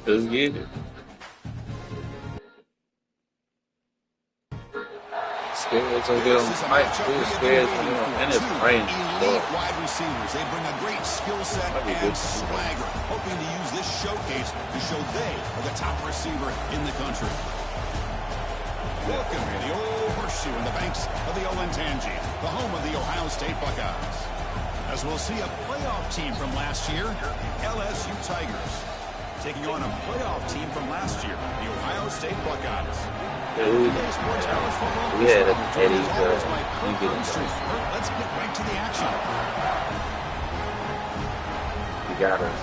Let's get it. Scares will get on the mic too. Scares and it's range. Wide receivers. They bring a great skill set and swagger, hoping to use this showcase to show they are the top receiver in the country. Welcome to the old horseshoe in the banks of the Olentangy, the home of the Ohio State Buckeyes. As we'll see a playoff team from last year, the LSU Tigers, taking on a playoff team from last year, the Ohio State Buckeyes. Dude, we had Eddie. Let's get right to the action. You got us.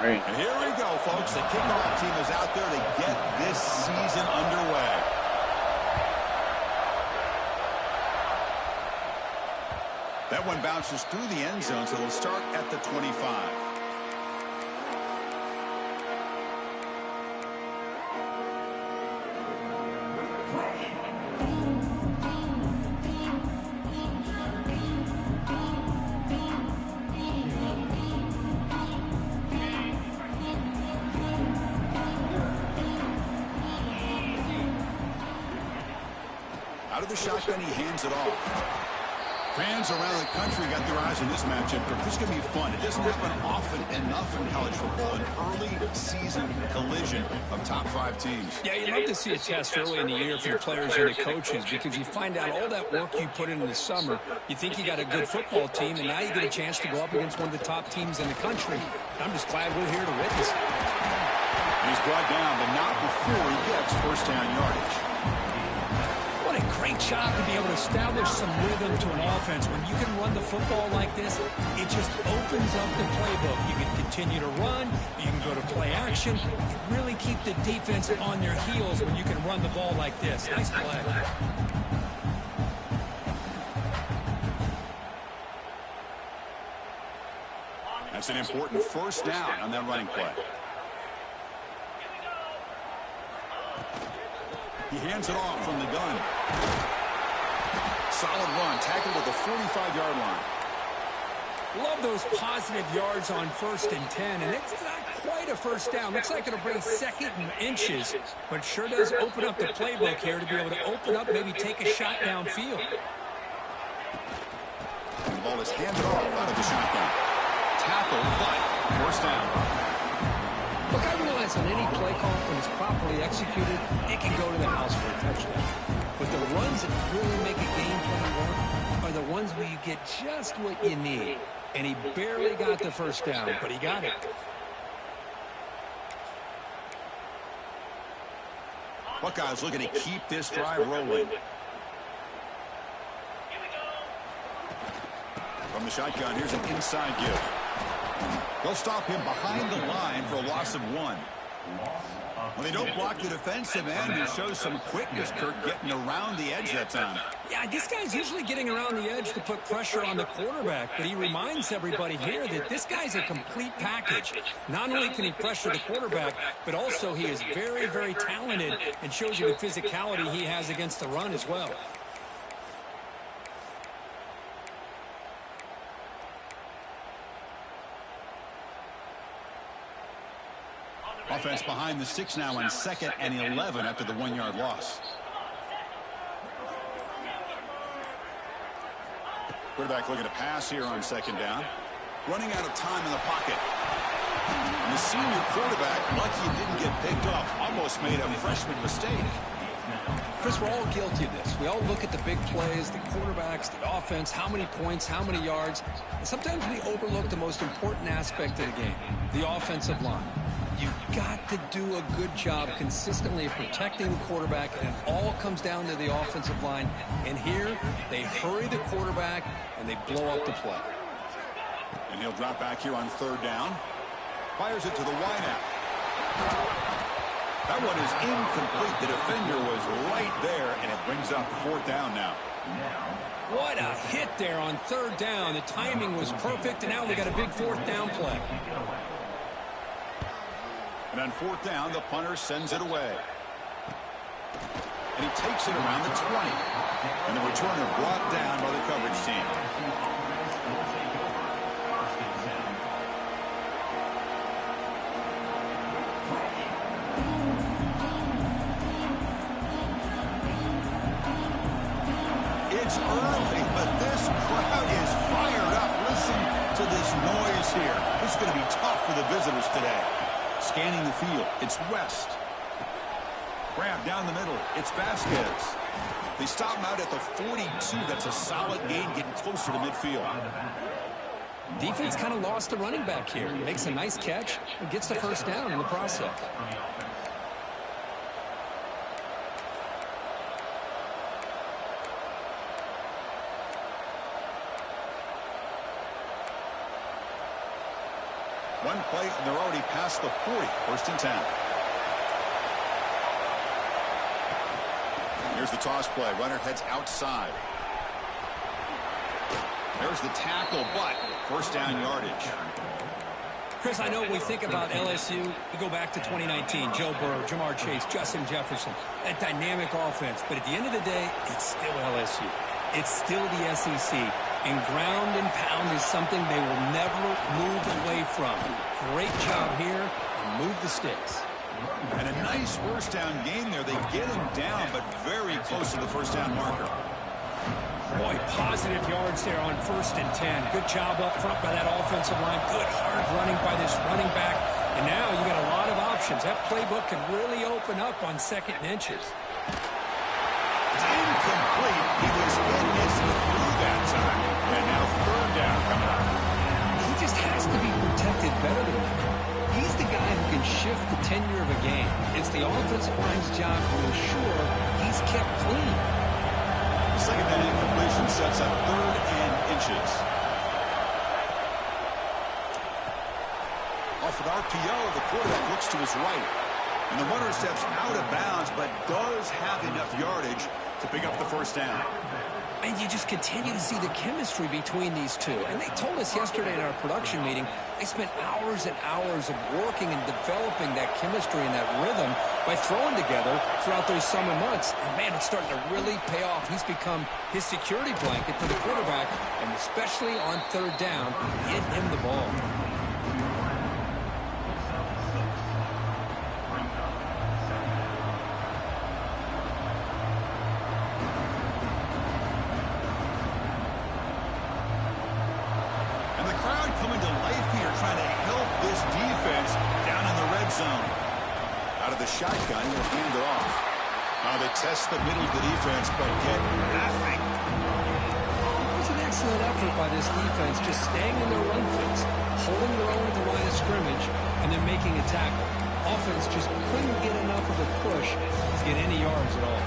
And here we go, folks. The kickoff team is out there to get this season underway. That one bounces through the end zone, so it'll start at the 25. Out of the shotgun, he hands it off. Fans around the country got their eyes on this matchup. This is going to be fun. It doesn't happen often enough in college football, an early season collision of top 5 teams. Yeah, you love to see a test early in the year for the players and the coaches because you find out all that work you put in the summer. You think you got a good football team, and now you get a chance to go up against one of the top teams in the country. I'm just glad we're here to witness it. He's brought down, but not before he gets first down yardage. What a great job to be able to establish some rhythm to an offense. When you can run the football like this, it just opens up the playbook. You can continue to run. You can go to play action. You really keep the defense on their heels when you can run the ball like this. Nice play. That's an important first down on that running play. He hands it off from the gun. Solid run, tackled at the 45-yard line. Love those positive yards on 1st and 10, and it's not quite a first down. Looks like it'll bring 2nd and inches, but it sure does open up the playbook here to be able to open up, maybe take a shot downfield. And the ball is handed off out of the shotgun. Tackled, but first down. Look, I realize on any play call, when it's properly executed, it can go to the house for a touchdown. But the runs that really make a game plan work are the ones where you get just what you need. And he barely got the first down, but he got it. Buckeyes looking to keep this drive rolling. From the shotgun, here's an inside give. They'll stop him behind the line for a loss of 1. When they don't block the defensive end, he shows some quickness, Kirk, getting around the edge that time. Yeah, this guy's usually getting around the edge to put pressure on the quarterback, but he reminds everybody here that this guy's a complete package. Not only can he pressure the quarterback, but also he is very, very talented and shows you the physicality he has against the run as well. Offense behind the 6 now on 2nd and 11 after the 1-yard loss. Quarterback looking to pass here on second down. Running out of time in the pocket. And the senior quarterback, lucky he didn't get picked off, almost made a freshman mistake. Chris, we're all guilty of this. We all look at the big plays, the quarterbacks, the offense, how many points, how many yards. And sometimes we overlook the most important aspect of the game, the offensive line. You've got to do a good job consistently of protecting the quarterback, and it all comes down to the offensive line. And here, they hurry the quarterback, and they blow up the play. And he'll drop back here on third down. Fires it to the wideout. That one is incomplete. The defender was right there, and it brings up fourth down now. What a hit there on third down. The timing was perfect, and now we got a big fourth down play. And on fourth down, the punter sends it away. And he takes it around the 20. And the returner brought down by the coverage team. It's early, but this crowd is fired up. Listen to this noise here. This is going to be tough for the visitors today. Scanning the field, it's West. Grab down the middle, it's Vasquez. They stop him out at the 42. That's a solid gain, getting closer to midfield. Defense kind of lost the running back here. Makes a nice catch and gets the first down in the process. One play, and they're already past the 40. First and 10. Here's the toss play. Runner heads outside. There's the tackle, but first down yardage. Chris, I know we think about LSU. We go back to 2019. Joe Burrow, Jamar Chase, Justin Jefferson. That dynamic offense. But at the end of the day, it's still LSU. It's still the SEC. And ground and pound is something they will never move away from. Great job here, and move the sticks. And a nice first down game there. They get him down, but very close to the first down marker. Boy, positive yards there on first and 10. Good job up front by that offensive line. Good hard running by this running back. And now you got a lot of options. That playbook can really open up on second and inches. It's incomplete. He was in his through that time. And now third down coming up. He just has to be protected better than that. He's the guy who can shift the tenure of a game. It's the offensive line's job to ensure he's kept clean. Second down incompletion sets up third and inches. Off an RPO, the quarterback looks to his right. And the runner steps out of bounds, but does have enough yardage to pick up the first down. And you just continue to see the chemistry between these two. And they told us yesterday in our production meeting, they spent hours and hours of working and developing that chemistry and that rhythm by throwing together throughout those summer months. And, man, it's starting to really pay off. He's become his security blanket for the quarterback, and especially on third down, get him the ball. Shotgun, will hand it off. Now they test the middle of the defense, but get nothing. It was an excellent effort by this defense, just staying in their run fits, holding their own at the line of scrimmage, and then making a tackle. Offense just couldn't get enough of a push to get any yards at all.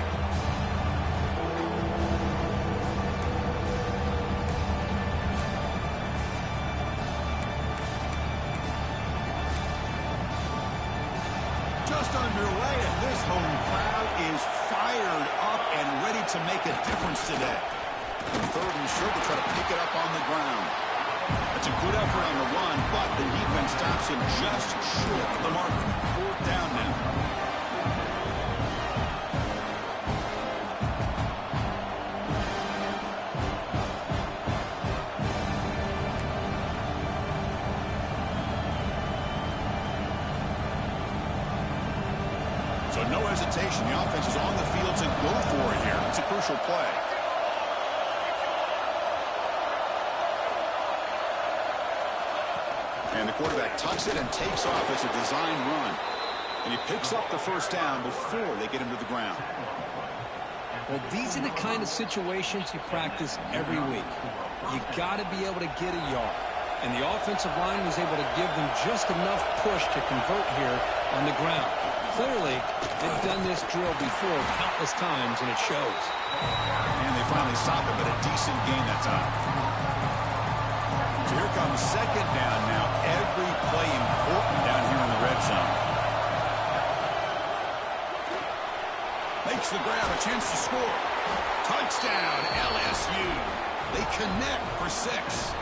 Underway, and this home crowd is fired up and ready to make a difference today. Third and short, they try to pick it up on the ground. That's a good effort on the run, but the defense stops him just short of the marker. Fourth down now. So no hesitation. The offense is on the field to go for it here. It's a crucial play. And the quarterback tucks it and takes off as a design run. And he picks up the first down before they get him to the ground. Well, these are the kind of situations you practice every week. You got to be able to get a yard. And the offensive line was able to give them just enough push to convert here on the ground. Clearly, they've done this drill before countless times, and it shows. And they finally stop him, but a decent gain that time. So here comes second down now. Every play important down here in the red zone. Makes the grab, a chance to score. Touchdown, LSU. They connect for 6.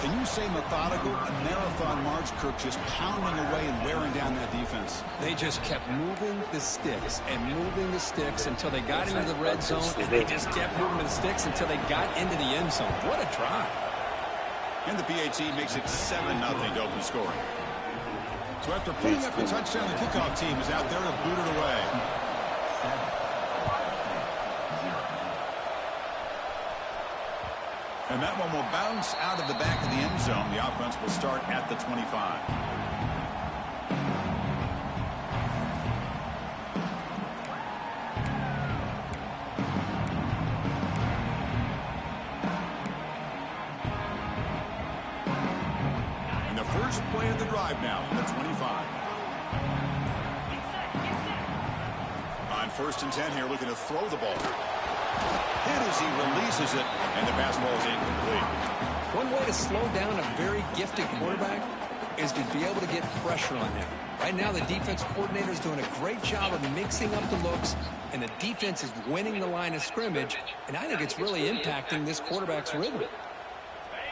Can you say methodical? A marathon march, Kirk, just pounding away and wearing down that defense. They just kept moving the sticks and moving the sticks until they got into the red zone, and they just kept moving the sticks until they got into the end zone. What a drive. And the PAT makes it 7-0 to open scoring. So after putting up the touchdown, the kickoff team is out there to boot it away. And that one will bounce out of the back of the end zone. The offense will start at the 25. And the first play of the drive now from the 25. On 1st and 10 here, looking to throw the ball. Hit as he releases it, and the pass ball is incomplete. One way to slow down a very gifted quarterback is to be able to get pressure on him. Right now, the defense coordinator is doing a great job of mixing up the looks, and the defense is winning the line of scrimmage, and I think it's really impacting this quarterback's rhythm.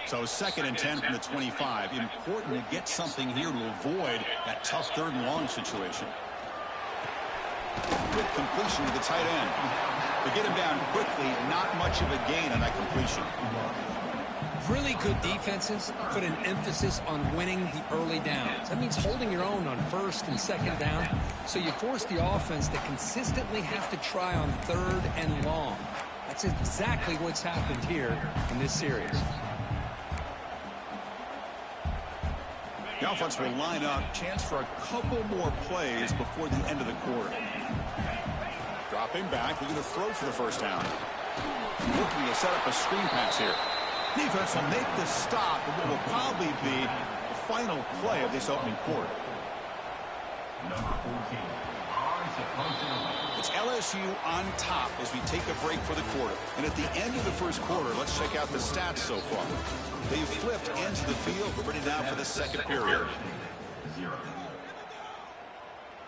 So 2nd and 10 from the 25. Important to get something here to avoid that tough 3rd and long situation. Quick completion to the tight end. To get him down quickly, not much of a gain on that completion. Really good defenses put an emphasis on winning the early downs. That means holding your own on 1st and 2nd down, so you force the offense to consistently have to try on 3rd and long. That's exactly what's happened here in this series. The offense will line up. Chance for a couple more plays before the end of the quarter. Dropping back, looking to throw for the first down. Looking to set up a screen pass here. Defense will make the stop, and what will probably be the final play of this opening quarter. It's LSU on top as we take a break for the quarter. And at the end of the first quarter, let's check out the stats so far. They've flipped into the field. We're ready now for the second period.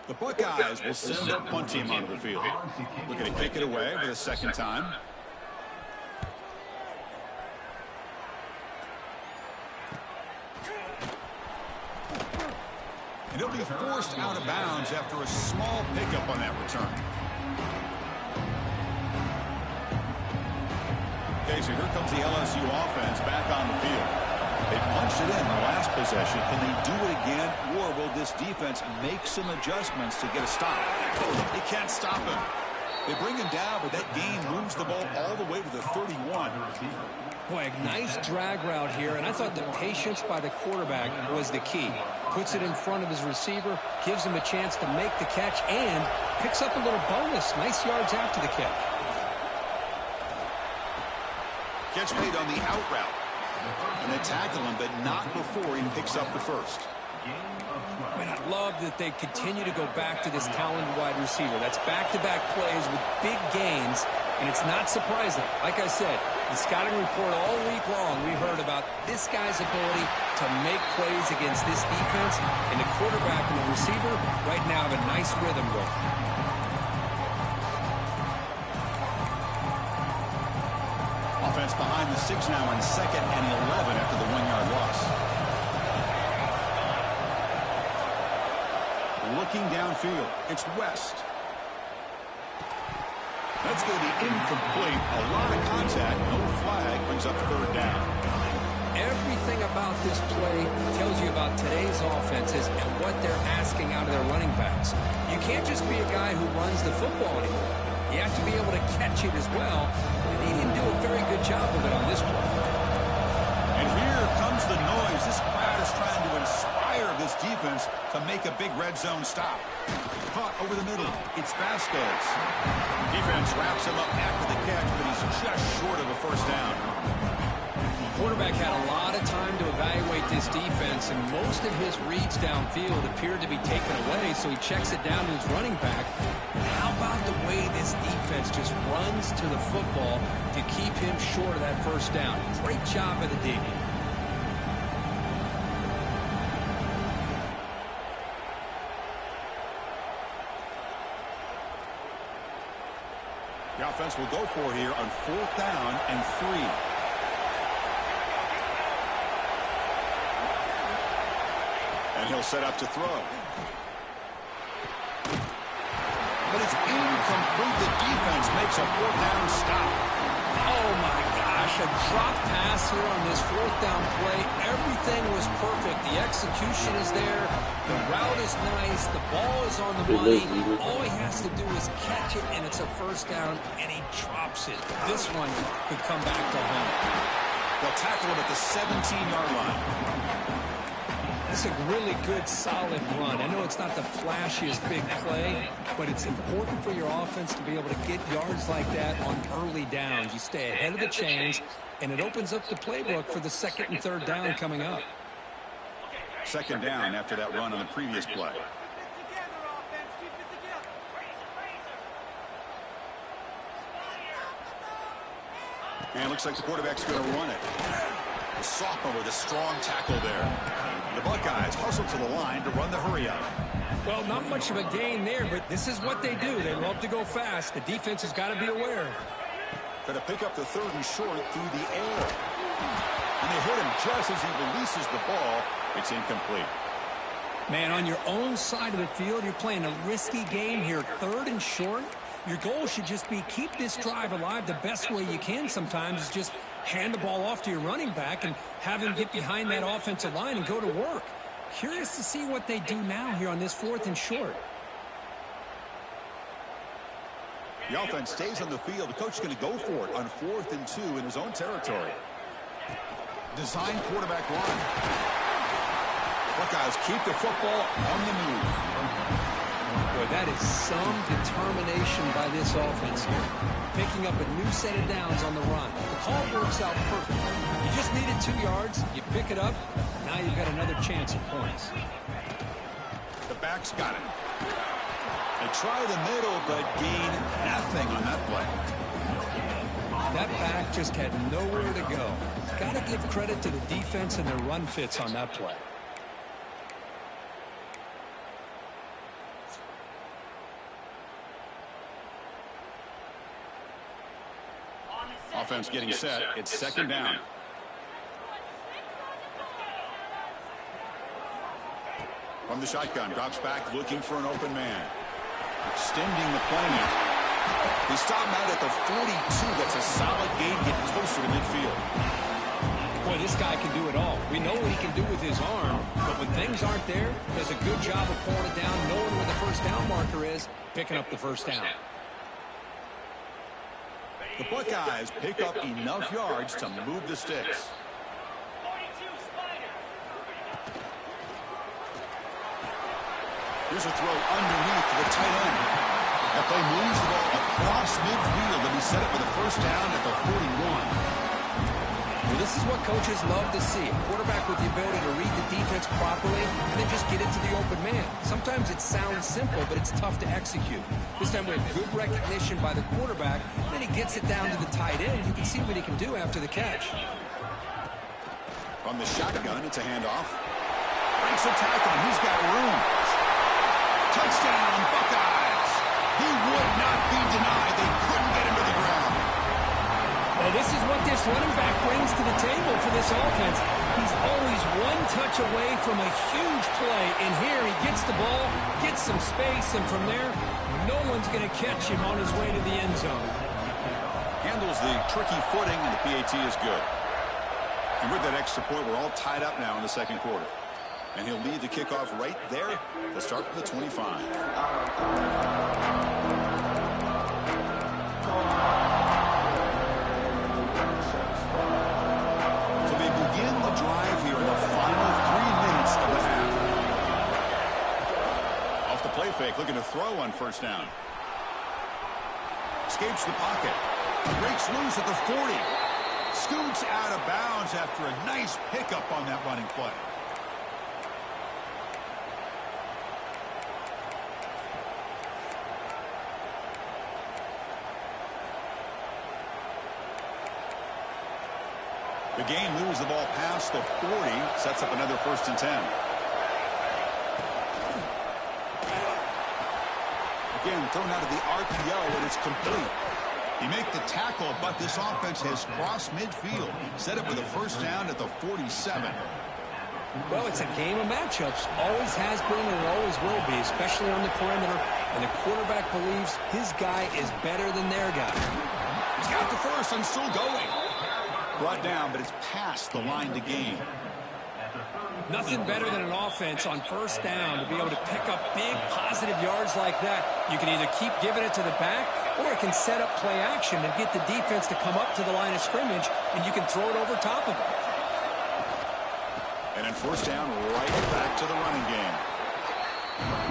The Buckeyes will send their punt team onto the field. Looking to kick it away for the second time. And he'll be forced out of bounds after a small pickup on that return. Okay, so here comes the LSU offense back on the field. They punched it in the last possession. Can they do it again, or will this defense make some adjustments to get a stop? They can't stop him. They bring him down, but that gain moves the ball all the way to the 31. Boy, a nice drag route here, and I thought the patience by the quarterback was the key. Puts it in front of his receiver, gives him a chance to make the catch, and picks up a little bonus. Nice yards after the catch. Catch made on the out route. And they tackle him, but not before he picks up the first. Man, I love that they continue to go back to this talented wide receiver. That's back-to-back plays with big gains, and it's not surprising. Like I said, the scouting report all week long, we heard about this guy's ability to make plays against this defense, and the quarterback and the receiver right now have a nice rhythm going. Offense behind the 6 now on 2nd and 11 after the 1-yard loss. Looking downfield, it's West. That's going to be incomplete. A lot of contact, no flag, brings up 3rd down. Everything about this play tells you about today's offenses and what they're asking out of their running backs. You can't just be a guy who runs the football anymore. You have to be able to catch it as well, and he didn't do a very good job of it on this one. And here comes the noise. This crowd is trying to this defense to make a big red zone stop. Caught over the middle. It's Vasquez. Defense wraps him up after the catch, but he's just short of a first down. The quarterback had a lot of time to evaluate this defense, and most of his reads downfield appeared to be taken away, so he checks it down to his running back. And how about the way this defense just runs to the football to keep him short of that first down? Great job by the D. The offense will go for here on 4th down and 3. And he'll set up to throw. But it's incomplete. The defense makes a 4th down stop. Oh, my gosh. A drop pass here on this 4th down play. Everything was perfect. The execution is there. The route is nice. The ball is on the money. All he has to do is catch it, and it's a first down, and he drops it. This one could come back to home. They'll tackle him at the 17-yard line. It's a really good, solid run. I know it's not the flashiest big play, but it's important for your offense to be able to get yards like that on early downs. You stay ahead of the chains, and it opens up the playbook for the 2nd and 3rd down coming up. 2nd down after that run on the previous play. And it looks like the quarterback's going to run it. The sophomore with a strong tackle there. The Buckeyes hustle to the line to run the hurry-up. Well, not much of a gain there, but this is what they do. They love to go fast. The defense has got to be aware. Going to pick up the 3rd and short through the air. And they hit him just as he releases the ball. It's incomplete. Man, on your own side of the field, you're playing a risky game here. 3rd and short. Your goal should just be keep this drive alive the best way you can sometimes is just hand the ball off to your running back and have him get behind that offensive line and go to work. Curious to see what they do now here on this 4th and short. The offense stays on the field. The coach is going to go for it on 4th and 2 in his own territory. Design quarterback run. Buckeyes keep the football on the move. Boy, that is some determination by this offense here. Picking up a new set of downs on the run. The call works out perfectly. You just needed 2 yards. You pick it up. Now you've got another chance at points. The back's got it. They try the middle, but gain nothing on that play. That back just had nowhere to go. Got to give credit to the defense and their run fits on that play. Offense getting set. It's 2nd down. From the shotgun, drops back, looking for an open man. Extending the play. He stopped out at the 42. That's a solid gain, getting closer to midfield. Boy, this guy can do it all. We know what he can do with his arm, but when things aren't there, does a good job of pulling it down, knowing where the first down marker is, picking up the first down. The Buckeyes pick up enough yards to move the sticks. Here's a throw underneath to the tight end. That play moves the ball across midfield, and he set it for the first down at the 41. Well, this is what coaches love to see. A quarterback with the ability to read the defense properly and then just get it to the open man. Sometimes it sounds simple, but it's tough to execute. This time we have good recognition by the quarterback. Then he gets it down to the tight end. You can see what he can do after the catch. From the shotgun, it's a handoff. Breaks a tackle, and he's got room. Touchdown, Buckeyes. He would not be denied. They couldn't get him to the ground. Well, this is what this running back brings to the table for this offense. He's always one touch away from a huge play. And here he gets the ball, gets some space, and from there, no one's going to catch him on his way to the end zone. Handles the tricky footing, and the PAT is good. And with that extra point, we're all tied up now in the 2nd quarter. And he'll lead the kickoff right there. They'll start from the 25. So they begin the drive here in the final 3 minutes of the half. looking to throw on first down. Escapes the pocket. Breaks loose at the 40. Scoots out of bounds after a nice pickup on that running play. The gain moves the ball past the 40, sets up another 1st and 10. Again, thrown out of the RPO, and it's complete. He make the tackle, but this offense has crossed midfield. Set up with a 1st down at the 47. Well, it's a game of matchups. Always has been and always will be, especially on the perimeter. And the quarterback believes his guy is better than their guy. He's got the first and still going. Brought down, but it's past the line to gain. Nothing better than an offense on 1st down to be able to pick up big positive yards like that. You can either keep giving it to the back, or it can set up play action and get the defense to come up to the line of scrimmage, and you can throw it over top of it. And then 1st down, right back to the running game.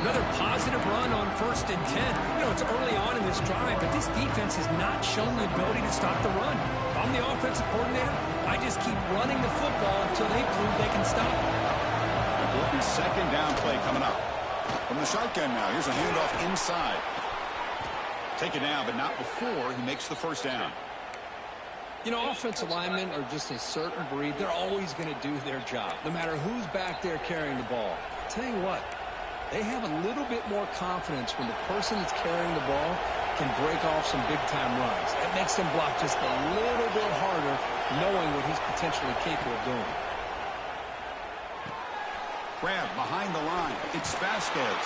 Another positive run on 1st and 10. You know, it's early on in this drive, but this defense has not shown the ability to stop the run. If I'm the offensive coordinator, I just keep running the football until they prove they can stop it. Important 2nd down play coming up. From the shotgun now, here's a handoff inside. Take it down, but not before he makes the 1st down. You know, offensive linemen are just a certain breed. They're always going to do their job, no matter who's back there carrying the ball. I'll tell you what, they have a little bit more confidence when the person that's carrying the ball can break off some big-time runs. That makes them block just a little bit harder, knowing what he's potentially capable of doing. Grab behind the line. It's Vasquez.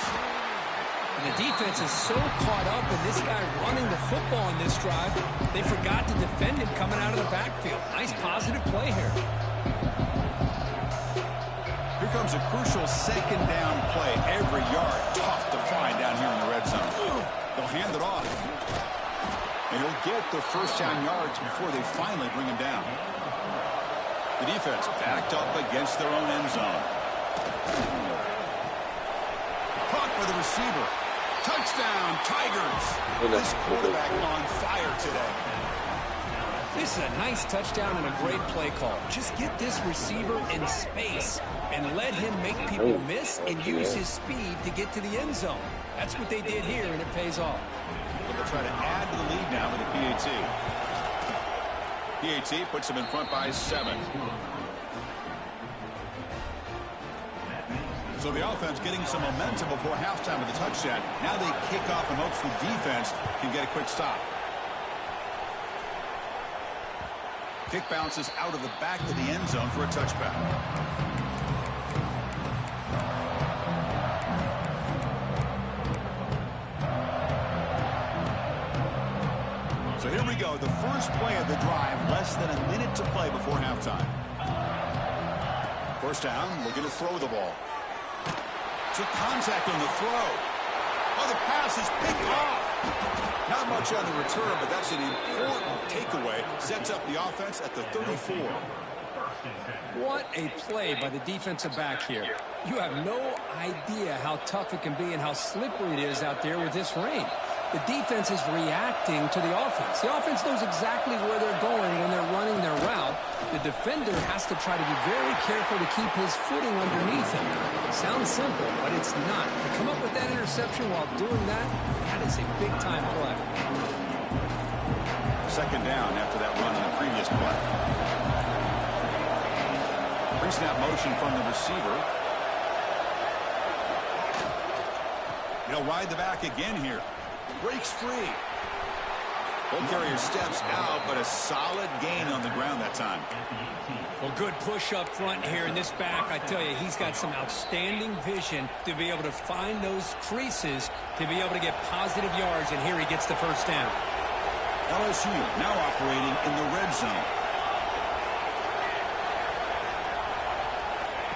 And the defense is so caught up in this guy running the football in this drive, they forgot to defend him coming out of the backfield. Nice positive play here. Here comes a crucial 2nd down play. Every yard tough to find down here in the red zone. They'll hand it off. And he'll get the 1st down yards before they finally bring him down. The defense backed up against their own end zone. Caught by the receiver. Touchdown, Tigers. This quarterback on fire today. This is a nice touchdown and a great play call. Just get this receiver in space and let him make people miss and use his speed to get to the end zone. That's what they did here, and it pays off. They'll try to add to the lead now with a PAT. PAT puts them in front by 7. So the offense getting some momentum before halftime with the touchdown. Now they kick off in hopes the defense can get a quick stop. Kick bounces out of the back of the end zone for a touchback. So here we go. The first play of the drive. Less than a minute to play before halftime. 1st down. Looking to throw the ball. Took contact on the throw. Oh, the pass is picked off. Not much on the return, but that's an important takeaway. Sets up the offense at the 34. What a play by the defensive back here. You have no idea how tough it can be and how slippery it is out there with this rain. The defense is reacting to the offense. The offense knows exactly where they're going when they're running their route. The defender has to try to be very careful to keep his footing underneath him. Sounds simple, but it's not. To come up with that interception while doing that, that is a big-time play. 2nd down after that run on the previous play. Pre-snap motion from the receiver. He'll ride the back again here. Breaks free. Ball carrier steps out, but a solid gain on the ground that time. Well, good push up front here in this back. I tell you, he's got some outstanding vision to be able to find those creases, to be able to get positive yards, and here he gets the 1st down. LSU now operating in the red zone.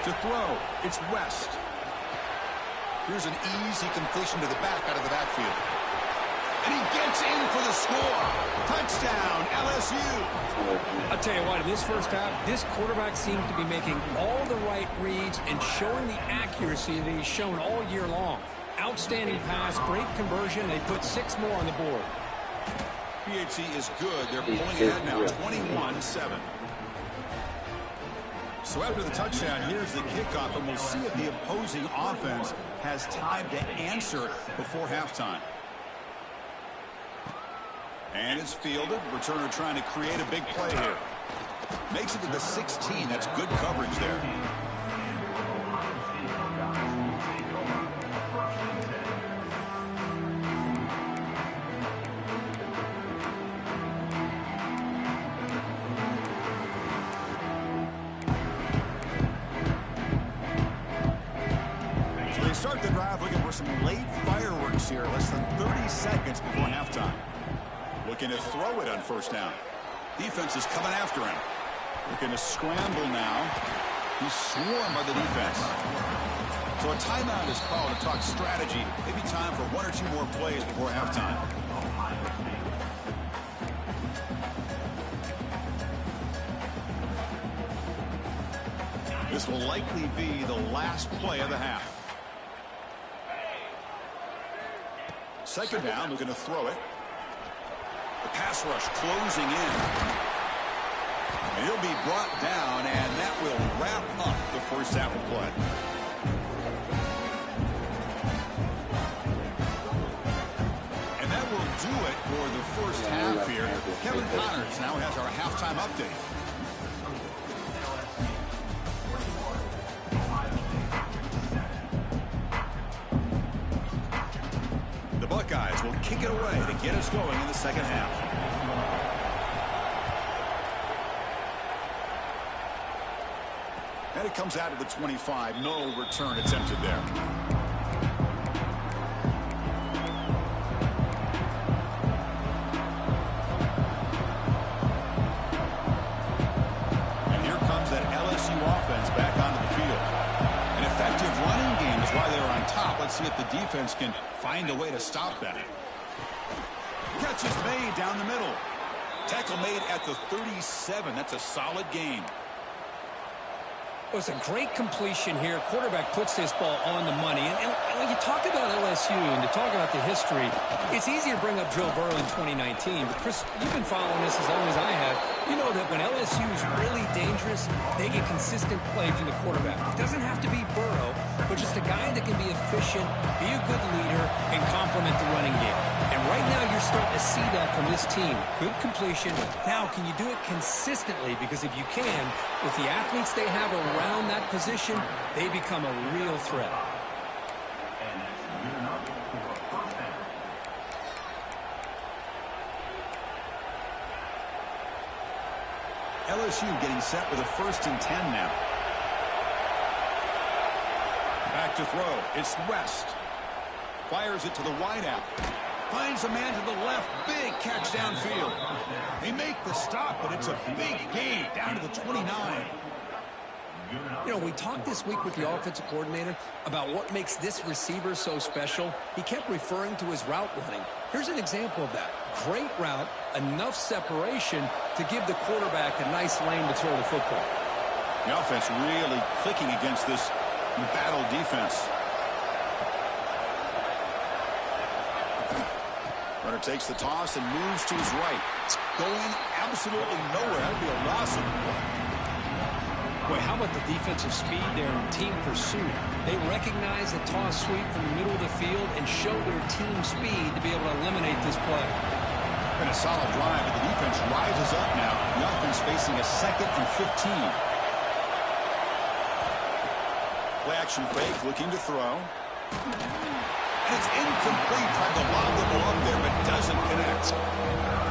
To throw, it's West. Here's an easy completion to the back out of the backfield. And he gets in for the score. Touchdown, LSU. I'll tell you what, in this first half, this quarterback seems to be making all the right reads and showing the accuracy that he's shown all year long. Outstanding pass, great conversion. They put 6 more on the board. PHC is good. They're pulling ahead now, 21-7. So after the touchdown, here's the kickoff, and we'll see if the opposing offense has time to answer before halftime. And it's fielded. Returner trying to create a big play here. Makes it to the 16. That's good coverage there. So they start the drive looking for some late fireworks here. Less than 30 seconds before halftime. Looking to throw it on first down. Defense is coming after him. Looking to scramble now. He's swarmed by the defense. So a timeout is called to talk strategy. Maybe time for 1 or 2 more plays before halftime. This will likely be the last play of the half. Second down, looking to throw it. The pass rush closing in. And he'll be brought down, and that will wrap up the first half of play. And that will do it for the first half here. Kevin Connors now has our halftime update. The Buckeyes will kick it away to get us going in the second half. And it comes out of the 25. No return attempted there. And here comes that LSU offense back onto the field. An effective running game is why they're on top. Let's see if the defense can find a way to stop that. Catch is made down the middle. Tackle made at the 37. That's a solid gain. It was a great completion here. Quarterback puts this ball on the money. And when you talk about LSU and you talk about the history, it's easy to bring up Joe Burrow in 2019. But, Chris, you've been following this as long as I have. You know that when LSU is really dangerous, they get consistent play from the quarterback. It doesn't have to be Burrow, but just a guy that can be efficient, be a good leader, and complement the running game. And right now you're starting to see that from this team. Good completion. Now, can you do it consistently? Because if you can, with the athletes they have around that position, they become a real threat. LSU getting set with a 1st and 10 now. Back to throw. It's West. Fires it to the wideout. Finds a man to the left. Big catch downfield. They make the stop, but it's a big gain down to the 29. You know, we talked this week with the offensive coordinator about what makes this receiver so special. He kept referring to his route running. Here's an example of that. Great route, enough separation to give the quarterback a nice lane to throw the football. The offense really clicking against this battle defense. Runner takes the toss and moves to his right. Going absolutely nowhere. That would be a loss of play. Boy, how about the defensive speed there in team pursuit? They recognize the toss sweep from the middle of the field and show their team speed to be able to eliminate this play. Been a solid drive, but the defense rises up now. The offense facing a 2nd and 15. Play action fake, looking to throw. And it's incomplete. Tried to lob the ball up there, but doesn't connect.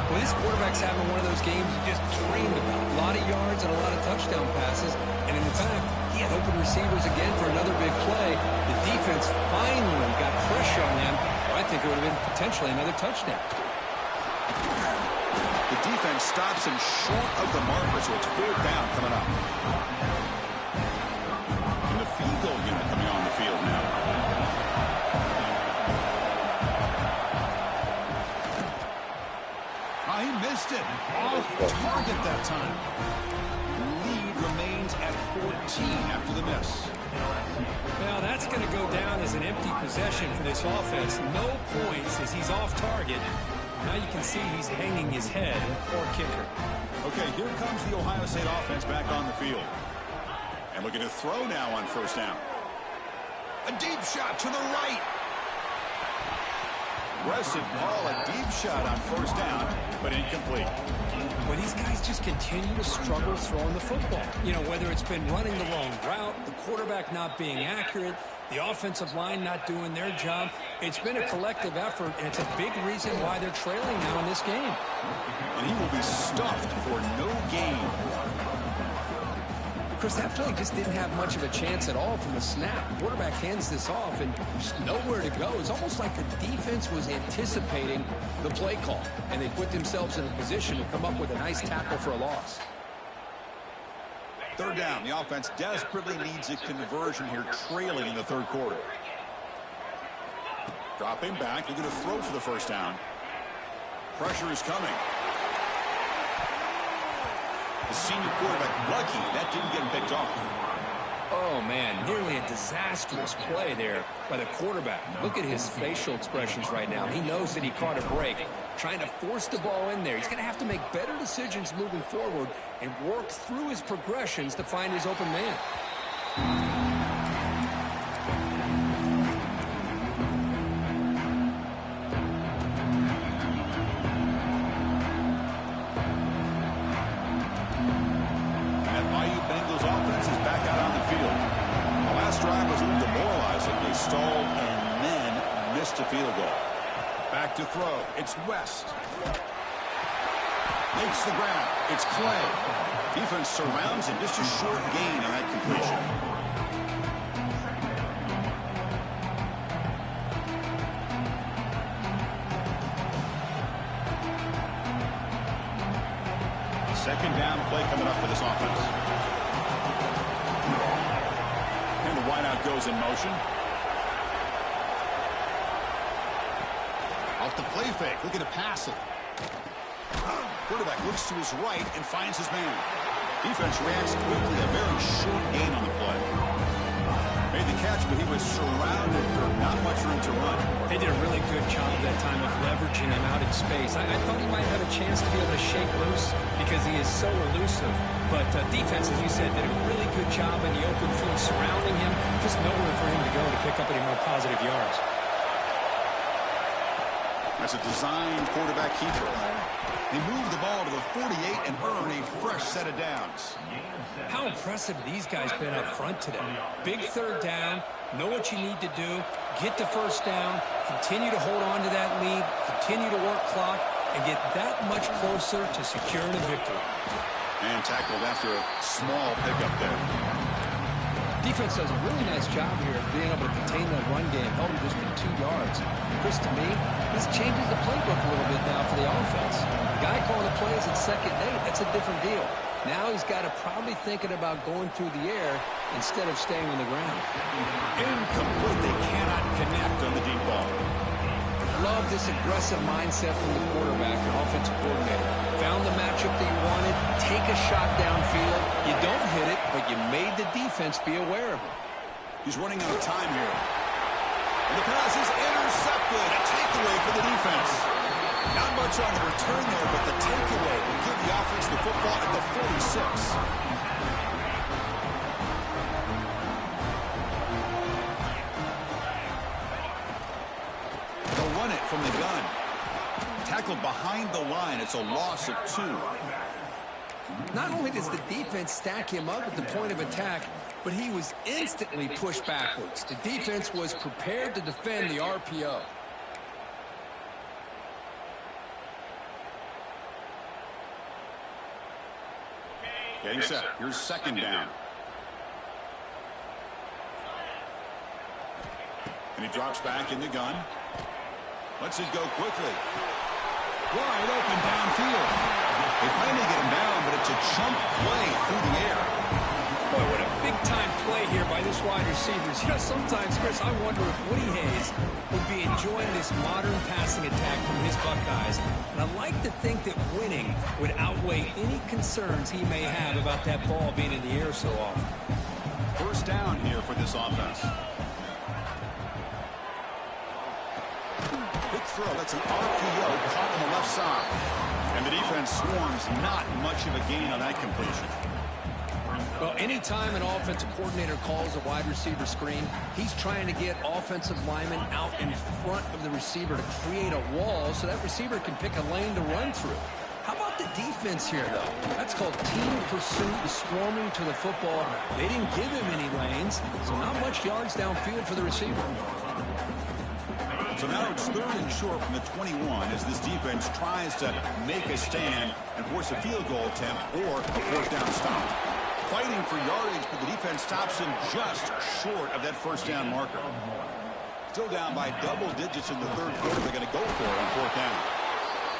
Well, this quarterback's having one of those games he just dreamed about. A lot of yards and a lot of touchdown passes. And in fact, he had open receivers again for another big play. The defense finally got pressure on them. I think it would have been potentially another touchdown. The defense stops him short of the marker, so it's 4th down coming up. And the field goal unit coming on the field now. He missed it. Off target that time. Lead lead remains at 14 after the miss. Well, that's going to go down as an empty possession for this offense. No points as he's off target. Now you can see he's hanging his head. Poor kicker. Okay, here comes the Ohio State offense back on the field. And looking to throw now on first down. A deep shot to the right. Aggressive ball, a deep shot on first down, but incomplete. Well, these guys just continue to struggle throwing the football. You know, whether it's been running the wrong route, the quarterback not being accurate, the offensive line not doing their job. It's been a collective effort, and it's a big reason why they're trailing now in this game. And he will be stuffed for no gain. Chris, that play just didn't have much of a chance at all from the snap. The quarterback hands this off, and there's nowhere to go. It's almost like the defense was anticipating the play call, and they put themselves in a position to come up with a nice tackle for a loss. Third down. The offense desperately needs a conversion here, trailing in the third quarter. Dropping back. They're going to throw for the first down. Pressure is coming. The senior quarterback lucky that didn't get picked off. Oh, man, nearly a disastrous play there by the quarterback. Look at his facial expressions right now. He knows that he caught a break, trying to force the ball in there. He's going to have to make better decisions moving forward and work through his progressions to find his open man. Stalled and then missed a field goal. Back to throw. It's West. Makes the grab. It's Clay. Defense surrounds him. Just a short gain on that completion. Second down play coming up for this offense. And the wideout goes in motion. Off the play fake, looking to pass it. Quarterback looks to his right and finds his man. Defense reacts quickly, a very short gain on the play. Made the catch, but he was surrounded for not much room to run. They did a really good job that time of leveraging him out in space. I thought he might have a chance to be able to shake loose because he is so elusive. But defense, as you said, did a really good job in the open field surrounding him. Just nowhere for him to go to pick up any more positive yards. That's a design quarterback keeper. They move the ball to the 48 and earn a fresh set of downs. How impressive these guys been up front today. Big third down, know what you need to do, get the first down, continue to hold on to that lead, continue to work clock, and get that much closer to securing a victory. And tackled after a small pickup there. Defense does a really nice job here of being able to contain that run game, held him just to 2 yards. Chris, to me, this changes the playbook a little bit now for the offense. The guy calling the plays at second and 8, that's a different deal. Now he's got to probably thinking about going through the air instead of staying on the ground. Incomplete. They cannot connect on the deep ball. Love this aggressive mindset from the quarterback and offensive coordinator. Found the matchup that you wanted, take a shot downfield. You don't hit it, but you made the defense be aware of it. He's running out of time here. And the pass is intercepted. A takeaway for the defense. Not much on the return there, but the takeaway will give the offense the football at the 46. They'll run it from the gun. Tackled behind the line. It's a loss of 2. Not only does the defense stack him up at the point of attack, but he was instantly pushed backwards. The defense was prepared to defend the RPO. Getting set. Here's second down. And he drops back in the gun. Lets it go quickly. Wide open downfield. They finally get him down, but it's a chunk play through the air. Boy, what a big-time play here by this wide receiver. receivers. You know, sometimes, Chris, I wonder if Woody Hayes would be enjoying this modern passing attack from his Buckeyes. And I like to think that winning would outweigh any concerns he may have about that ball being in the air so often. First down here for this offense. Big throw. That's an RPO caught on the left side. And the defense swarms not much of a gain on that completion. Well, anytime an offensive coordinator calls a wide receiver screen, he's trying to get offensive linemen out in front of the receiver to create a wall so that receiver can pick a lane to run through. How about the defense here, though? That's called team pursuit, swarming to the football. They didn't give him any lanes, so not much yards downfield for the receiver. So now it's 3rd and short from the 21 as this defense tries to make a stand and force a field goal attempt or a 4th down stop. Fighting for yardage, but the defense stops him just short of that 1st down marker. Still down by double digits in the 3rd quarter. They're going to go for it on 4th down.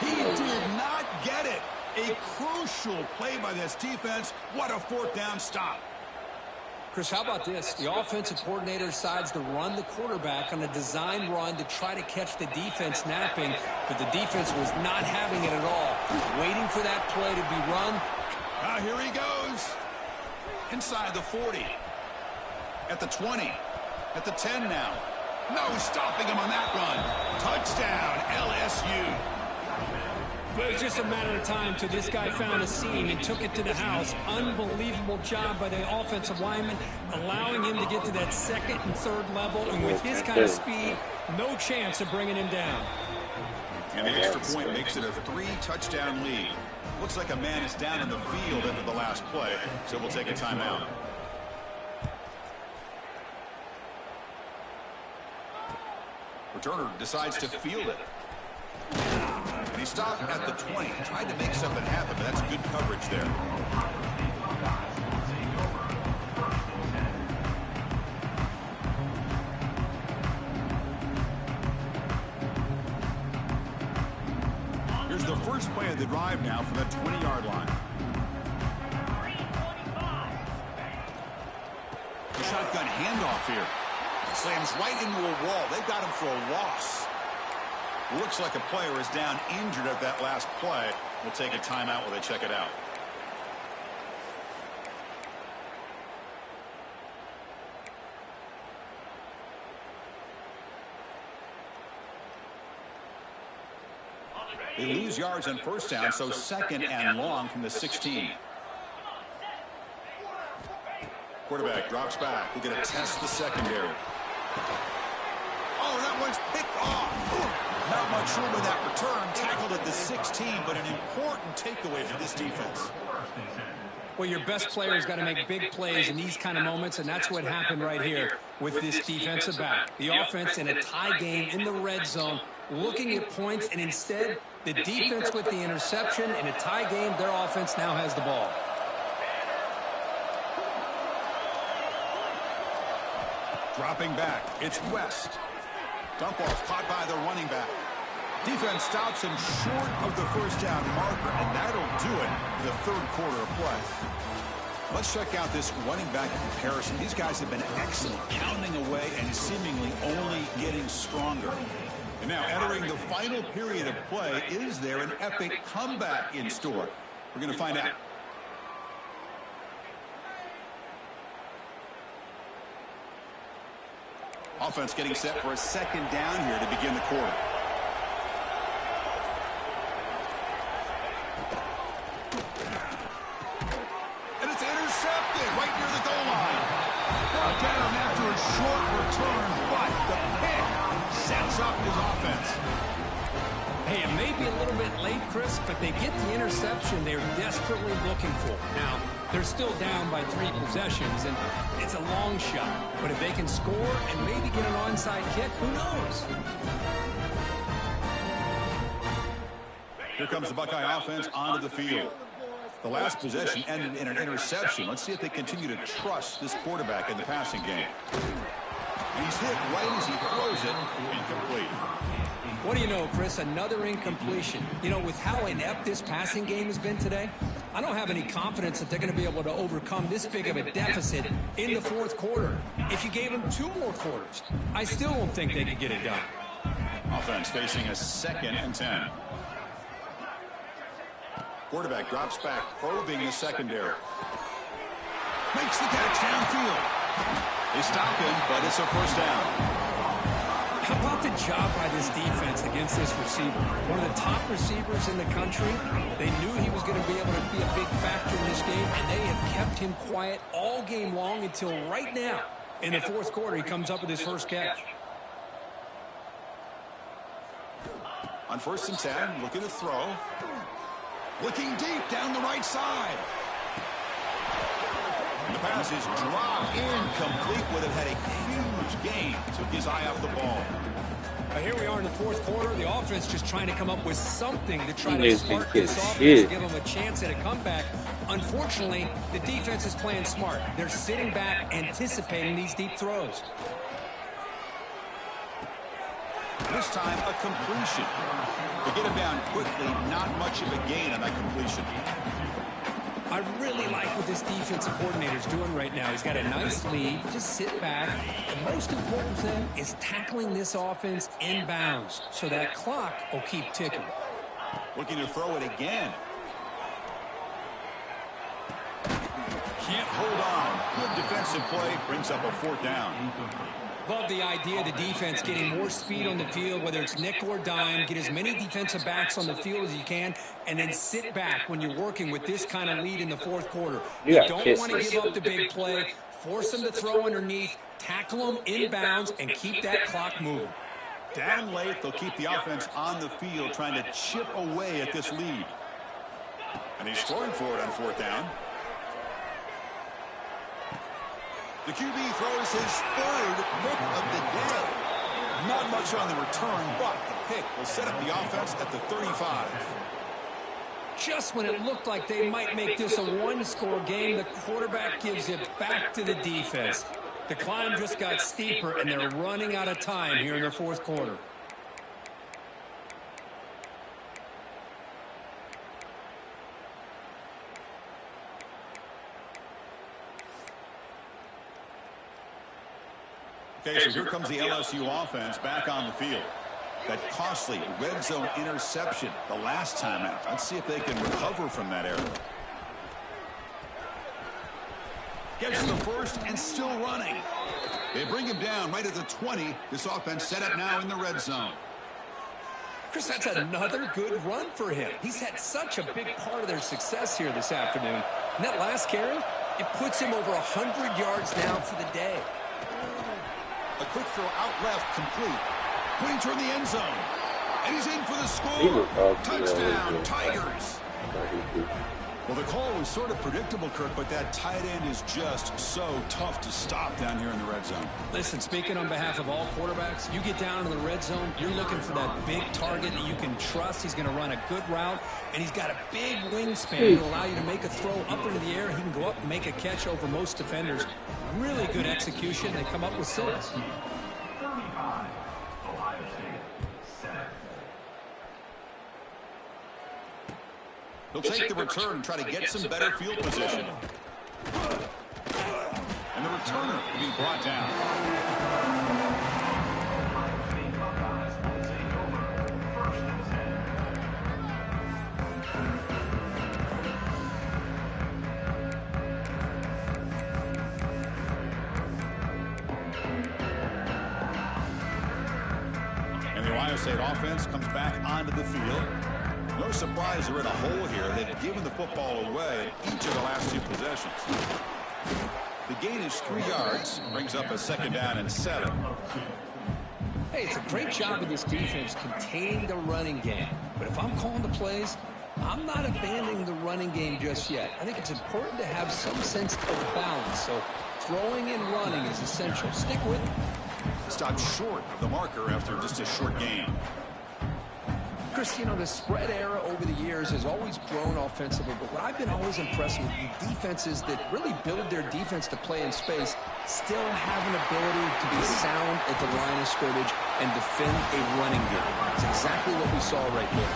He did not get it. A crucial play by this defense. What a 4th down stop. Chris, how about this? The offensive coordinator decides to run the quarterback on a design run to try to catch the defense napping, but the defense was not having it at all. Waiting for that play to be run. Here he goes. Inside the 40. At the 20. At the 10 now. No stopping him on that run. Touchdown, LSU. Well, it was just a matter of time till this guy found a seam and took it to the house. Unbelievable job by the offensive lineman, allowing him to get to that 2nd and 3rd level. And with his kind of speed, no chance of bringing him down. And the extra point makes it a 3-touchdown lead. Looks like a man is down in the field after the last play, so we'll take a timeout. Returner decides to field it. And he stopped at the 20. Tried to make something happen, but that's good coverage there. Here's the first play of the drive now from the 20-yard line. The shotgun handoff here. Slams right into a wall. They've got him for a loss. Looks like a player is down injured at that last play. We'll take a timeout while they check it out. They lose yards on 1st down, so 2nd and long from the 16. Quarterback drops back. We're going to test the secondary. Oh, that one's picked off. Not much room in that return. Tackled at the 16, but an important takeaway for this defense. Well, your best player's got to make big plays in these kind of moments, and that's what happened right here with this defensive back. The offense in a tie game in the red zone, looking at points, and instead, the defense with the interception. In a tie game, their offense now has the ball. Dropping back, it's West. Dump off caught by the running back. Defense stops him short of the 1st down marker, and that'll do it for the 3rd quarter of play. Let's check out this running back comparison. These guys have been excellent, pounding away and seemingly only getting stronger. And now entering the final period of play, is there an epic comeback in store? We're going to find out. Offense getting set for a 2nd down here to begin the quarter. And it's intercepted right near the goal line. Brought down after a short return, but the pick sets up his offense. Hey, it may be a little bit late, Chris, but they get the interception they're desperately looking for. Now, they're still down by 3 possessions, and it's a long shot. But if they can score and maybe get an onside kick, who knows? Here comes the Buckeye offense onto the field. The last possession ended in an interception. Let's see if they continue to trust this quarterback in the passing game. And he's hit right as he throws it. Incomplete. What do you know, Chris? Another incompletion. You know, with how inept this passing game has been today, I don't have any confidence that they're going to be able to overcome this big of a deficit in the fourth quarter. If you gave them 2 more quarters, I still don't think they could get it done. Offense facing a 2nd and 10. Quarterback drops back, probing the secondary. Makes the catch downfield. They stop him, but it's a first down. How about the job by this defense against this receiver? One of the top receivers in the country. They knew he was going to be able to be a big factor in this game, and they have kept him quiet all game long until right now. In the fourth quarter, he comes up with his first catch. On 1st and 10, looking to throw. Looking deep down the right side. The pass is dropped incomplete. Would have had a huge gain. Took his eye off the ball. Here we are in the fourth quarter. The offense just trying to come up with something to try to spark this offense and give them a chance at a comeback. Unfortunately, the defense is playing smart. They're sitting back, anticipating these deep throws. This time, a completion. To get him down quickly, not much of a gain on that completion. I really like what this defensive coordinator is doing right now. He's got a nice lead. Just sit back. The most important thing is tackling this offense inbounds so that clock will keep ticking. Looking to throw it again. Can't hold on. Good defensive play. Brings up a 4th down. Love the idea of the defense getting more speed on the field, whether it's nickel or dime, get as many defensive backs on the field as you can, and then sit back when you're working with this kind of lead in the fourth quarter. You don't want to give up the big play, force them to throw underneath, tackle them inbounds, and keep that clock moving. Down late, they'll keep the offense on the field trying to chip away at this lead. And he's throwing for it on 4th down. The QB throws his 3rd pick of the day. Not much on the return, but the pick will set up the offense at the 35. Just when it looked like they might make this a 1-score game, the quarterback gives it back to the defense. The climb just got steeper, and they're running out of time here in the fourth quarter. Okay, so here comes the LSU offense back on the field. That costly red zone interception the last time out. Let's see if they can recover from that error. Gets the first and still running. They bring him down right at the 20. This offense set up now in the red zone. Chris, that's another good run for him. He's had such a big part of their success here this afternoon. And that last carry, it puts him over 100 yards now for the day. A quick throw out left, complete. Putting toward the end zone. And he's in for the score. Touchdown, Tigers. Well, the call was sort of predictable, Kirk, but that tight end is just so tough to stop down here in the red zone. Listen, speaking on behalf of all quarterbacks, you get down in the red zone, you're looking for that big target that you can trust. He's going to run a good route, and he's got a big wingspan to allow you to make a throw up into the air. He can go up and make a catch over most defenders. Really good execution. They come up with 6. 35, Ohio State, 7. He'll take the return and try to get some better field position. And the returner will be brought down. And the Ohio State offense comes back onto the field. No surprise they're in a hole here. They've given the football away in each of the last 2 possessions. The gain is 3 yards. Brings up a 2nd down and 7. Hey, it's a great job of this defense containing the running game. But if I'm calling the plays, I'm not abandoning the running game just yet. I think it's important to have some sense of balance. So throwing and running is essential. Stick with it. Stopped short of the marker after just a short gain. Chris, you know, the spread era over the years has always grown offensively, but what I've been always impressed with the defenses that really build their defense to play in space still have an ability to be sound at the line of scrimmage and defend a running game. It's exactly what we saw right here.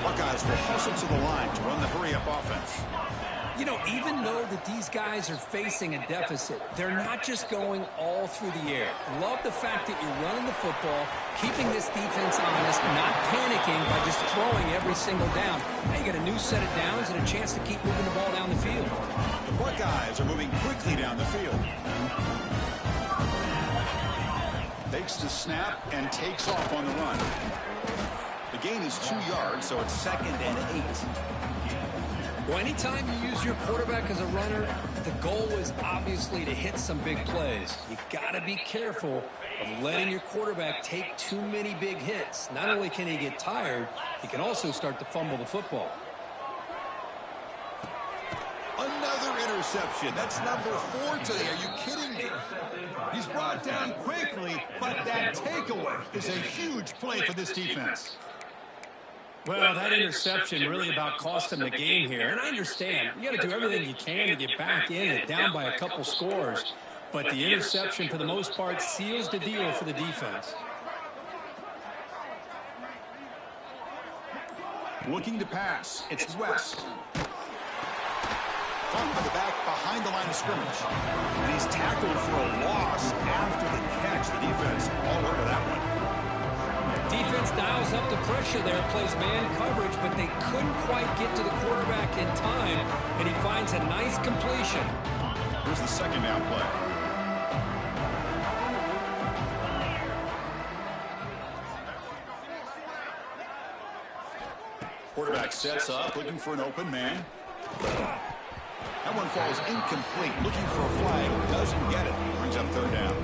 Buckeyes will hustle to the line to run the hurry-up offense. You know, even though that these guys are facing a deficit, they're not just going all through the air. Love the fact that you're running the football, keeping this defense honest, not panicking by just throwing every single down. Now you got a new set of downs and a chance to keep moving the ball down the field. The Buckeyes are moving quickly down the field. Takes the snap and takes off on the run. The gain is 2 yards, so it's 2nd and 8. Well, anytime you use your quarterback as a runner, the goal is obviously to hit some big plays. You got to be careful of letting your quarterback take too many big hits. Not only can he get tired, he can also start to fumble the football. Another interception. That's number 4 today. Are you kidding me? He's brought down quickly, but that takeaway is a huge play for this defense. Well, that interception really about cost him the game here. And I understand. You got to do everything you can to get back in it, down by a couple scores. But the interception, for the most part, seals the deal for the defense. Looking to pass. It's West. Caught by the back behind the line of scrimmage. And he's tackled for a loss after the catch. The defense all over that one. Defense dials up the pressure there, plays man coverage, but they couldn't quite get to the quarterback in time, and he finds a nice completion. Here's the 2nd down play. Quarterback sets up, looking for an open man. That one falls incomplete, looking for a flag, doesn't get it. Brings up 3rd down.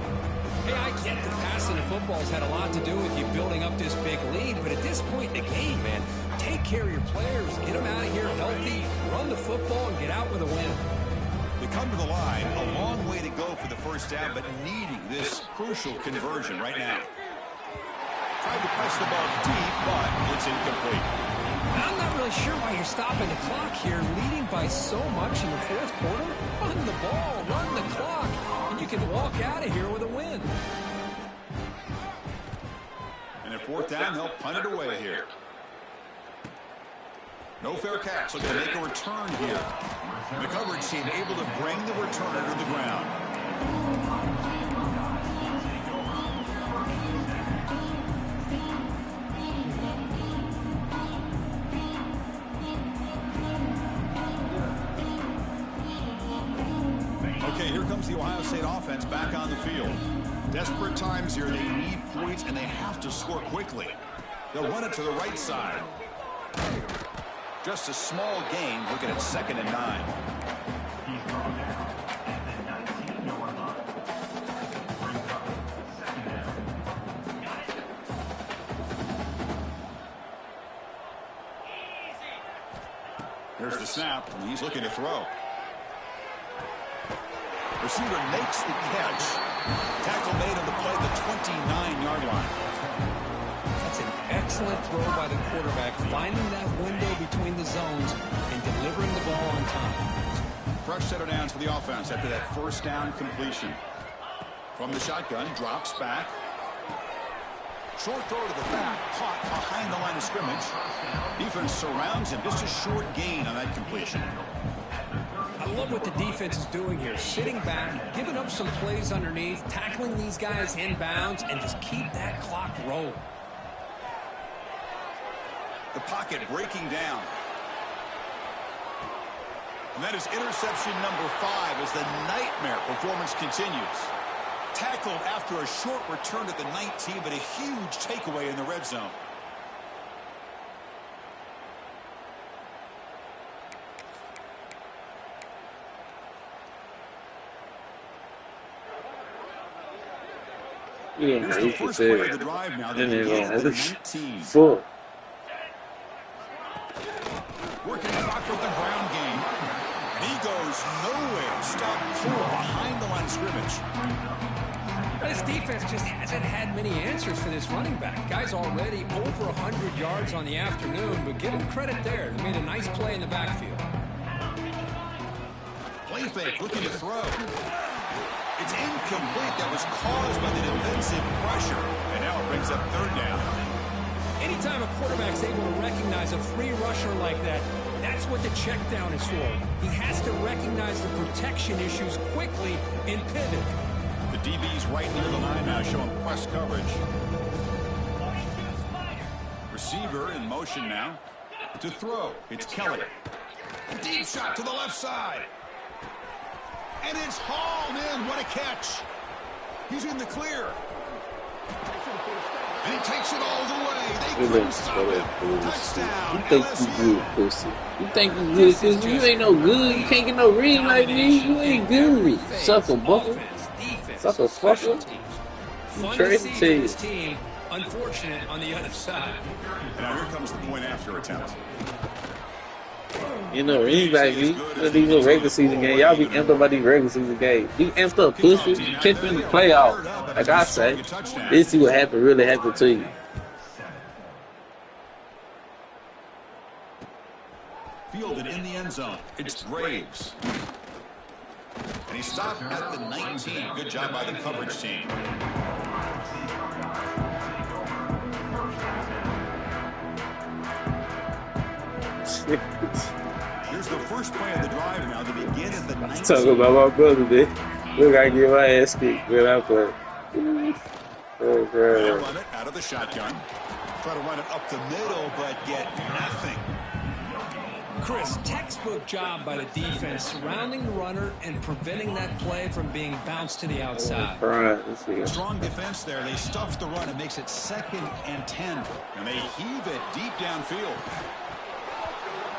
Hey, I get the passing of football's had a lot to do with you building up this big lead, but at this point in the game, man, take care of your players, get them out of here healthy, run the football, and get out with a win. They come to the line, a long way to go for the 1st down, but needing this crucial conversion right now. Tried to press the ball deep, but it's incomplete. I'm not really sure why you're stopping the clock here, leading by so much in the 4th quarter. Run the ball, run the clock, and you can walk out of here with a win. And at 4th down, they'll punt it away here. No fair catch, so they'll make a return here. The coverage team able to bring the returner to the ground. Okay, here comes the Ohio State offense back on the field. Desperate times here. They need points, and they have to score quickly. They'll run it to the right side. Just a small gain, looking at 2nd and 9. Here's the snap, and he's looking to throw. Receiver makes the catch. Tackle made on the play at the 29-yard line. That's an excellent throw by the quarterback, finding that window between the zones and delivering the ball on time. Fresh set of downs for the offense after that 1st down completion. From the shotgun, drops back. Short throw to the back, caught behind the line of scrimmage. Defense surrounds him, just a short gain on that completion. I love what the defense is doing here. Sitting back, giving up some plays underneath, tackling these guys inbounds, and just keep that clock rolling. The pocket breaking down. And that is interception number 5 as the nightmare performance continues. Tackled after a short return to the 19, but a huge takeaway in the red zone. Here's the first play of the drive now. They begin at the 19. Full. Working clock with the ground game. And he goes nowhere. Stop full behind the line of scrimmage. This defense just hasn't had many answers for this running back. Guy's already over 100 yards on the afternoon, but give him credit there. He made a nice play in the backfield. Play fake, looking to throw. It's incomplete. That was caused by the defensive pressure. And now it brings up third down. Anytime a quarterback's able to recognize a free rusher like that, that's what the check down is for. He has to recognize the protection issues quickly and pivot. The DB's right near the line now, showing press coverage. Receiver in motion now. To throw, it's Kelly. Deep shot to the left side. And it's hauled in. What a catch. He's in the clear. And he takes it all the way. They couldn't stop him. Touchdown, You think you LSU. good, pussy. You think you good, pussy. You ain't no good. You can't get no ring like me. You ain't good. Sucker buckle. Sucker fucker. Fun to Crazy see team. this team. Unfortunate on the other side. And now here comes the point after attempt. You know, ring like me. These little regular season games. Y'all be amped up about these regular season games. You amped up, pussy. Catch me in the playoff. Like I say, this is what happened, really happened to you. Fielded in the end zone. It's Graves. And he stopped at the 19. Good job by the coverage team. Here's the first play of the drive now to begin at the 19. Talking about my brother, man. Look, I get my ass kicked when I play. Oh, They'll God. run it out of the shotgun. Try to run it up the middle, but get nothing. Chris, textbook job by the defense surrounding the runner and preventing that play from being bounced to the outside. Right, let's see. Strong defense there. They stuff the run and makes it 2nd and 10. And they heave it deep downfield.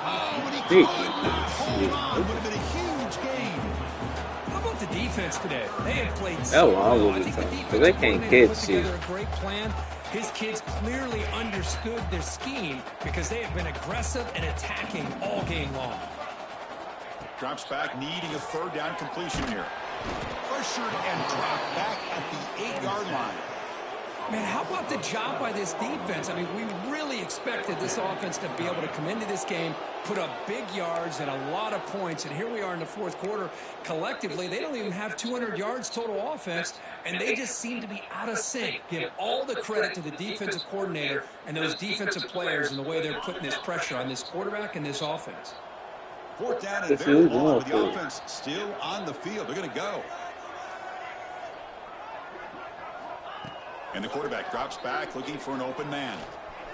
Oh, and he could not hold on. Would have been a huge game. How about the defense today? They have played That so was all well. over I the think the time. defensive They can't coordinator catch put shit. together a great plan. His kids clearly understood their scheme because they have been aggressive and attacking all game long. Drops back, needing a third down completion here. Pressured and dropped back at the 8-yard line. Man, how about the job by this defense? I mean, we really expected this offense to be able to come into this game, put up big yards and a lot of points, and here we are in the fourth quarter. Collectively, they don't even have 200 yards total offense, and they just seem to be out of sync. Give all the credit to the defensive coordinator and those defensive players and the way they're putting this pressure on this quarterback and this offense. 4th down and very long with the offense still on the field. They're going to go. And the quarterback drops back, looking for an open man.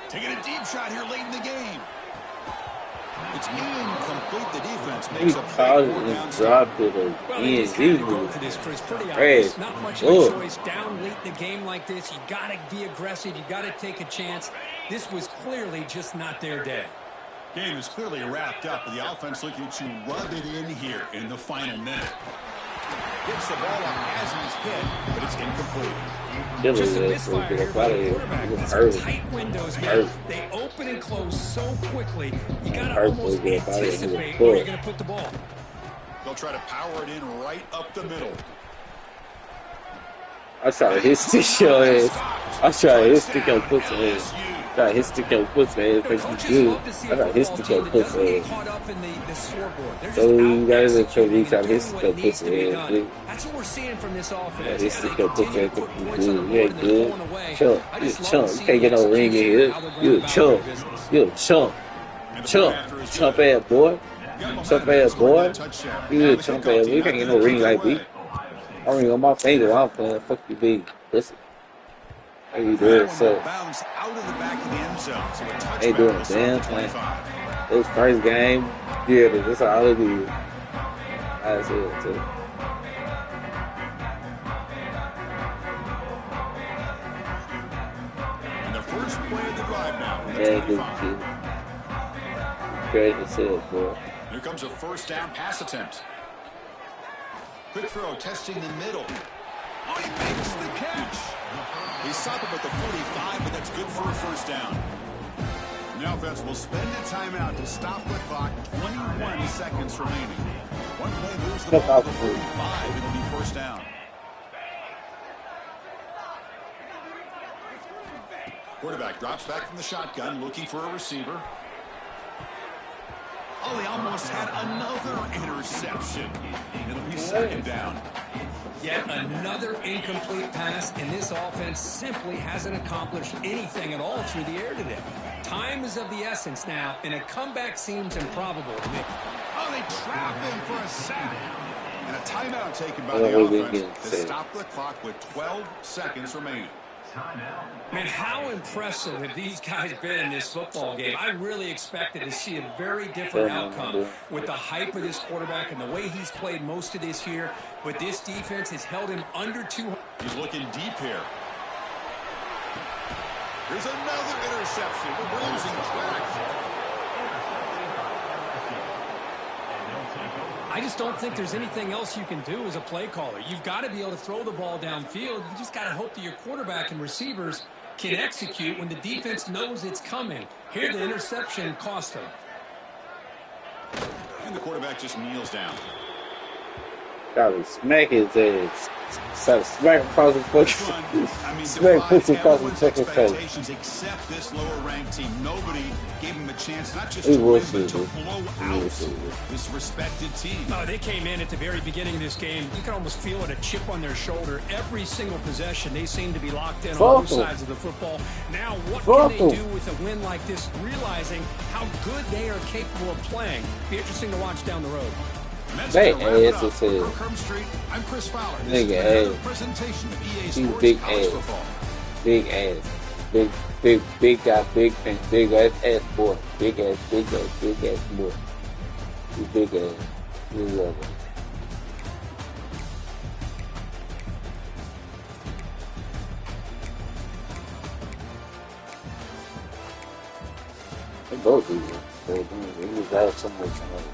Taking a deep shot here late in the game. It's incomplete. The defense He makes a caught big it 4th down and stop. dropped it Well, they just had to go for this, Chris. Pretty obvious. Not much of a choice. Down late in the game like this, you got to be aggressive. You got to take a chance. This was clearly just not their day. Game is clearly wrapped up, but the offense looking to rub it in here in the final minute. Gets the ball up as he's hit, but it's incomplete. Just a misfire here by the quarterback. These are tight windows, man. They open and close so quickly. You got to almost anticipate where you're going to put the ball. They'll try to power it in right up the middle. I try to hit stick your ass. I try to hit stick your pussy ass. Try to hit stick your pussy ass. Think you good. I try to hit stick your pussy ass. So you guys are trying to hit stick your pussy ass. That's what we're seeing from this offense. Yeah, his stick your pussy ass. Think you good. You ain't good. Chump. You a chump. You can't get no ring in here. You a chump. You a chump. Chump. Chump ass boy. Chump ass boy. You a chump ass boy. You can't get no ring like me. I ring on my finger while I'm playing. Fuck you, be. Listen. How you doing, so? They doing a damn thing. It was first game. Yeah, that's all it is. I see it too. And the first play of the drive now. Yeah, good kid. Great to see it, boy. Here comes a 1st down pass attempt. Quick throw, testing the middle. Oh, he makes the catch. He stopped him at the 45, but that's good for a 1st down. And the offense will spend a timeout to stop the clock. 21 seconds remaining. One play moves the ball to the 45. It'll be 1st down. Quarterback drops back from the shotgun, looking for a receiver. Oh, they almost had another interception. It'll be second down. Yet another incomplete pass, and this offense simply hasn't accomplished anything at all through the air today. Time is of the essence now, and a comeback seems improbable to me. Oh, they trap him for a sack. And a timeout taken by the offense to stop the clock with 12 seconds remaining. Man, how impressive have these guys been in this football game? I really expected to see a very different outcome with the hype of this quarterback and the way he's played most of this year. But this defense has held him under 200. He's looking deep here. Here's another interception. We're losing track. I just don't think there's anything else you can do as a play caller. You've got to be able to throw the ball downfield. You just got to hope that your quarterback and receivers can execute when the defense knows it's coming. Here, the interception cost him. And the quarterback just kneels down. Gotta smack his ass. So smack across the fucking smack pussy across the fucking face. Except this lower ranked team. Nobody gave him a chance not just to win, but to blow out this respected team. Oh, they came in at the very beginning of this game. You can almost feel it, a chip on their shoulder. Every single possession, they seem to be locked in on both sides of the football. Now, what can they do with a win like this, realizing how good they are capable of playing? Be interesting to watch down the road. They ass as hell. I'm Chris Fowler. Nigga ass. Presentation of EA He's Sports big College ass. Football. Big ass. Big guy, big thing, big ass boy. Big ass boy. He's big ass. You love him. They both do that. They just have so much money.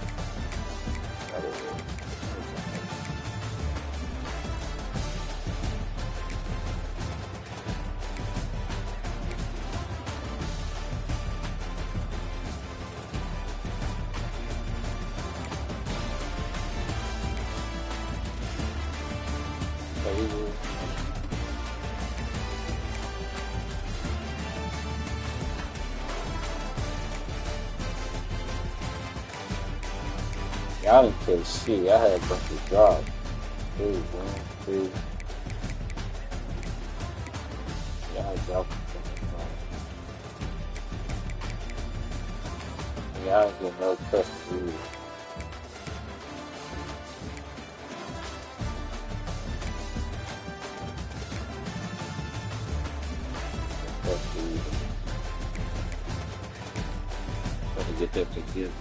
Y'all didn't kill shit. Y'all had a bunch of drops. 2, 1, 2. Y'all dropped some. Y'all ain't getting no custody. Gotta get that together.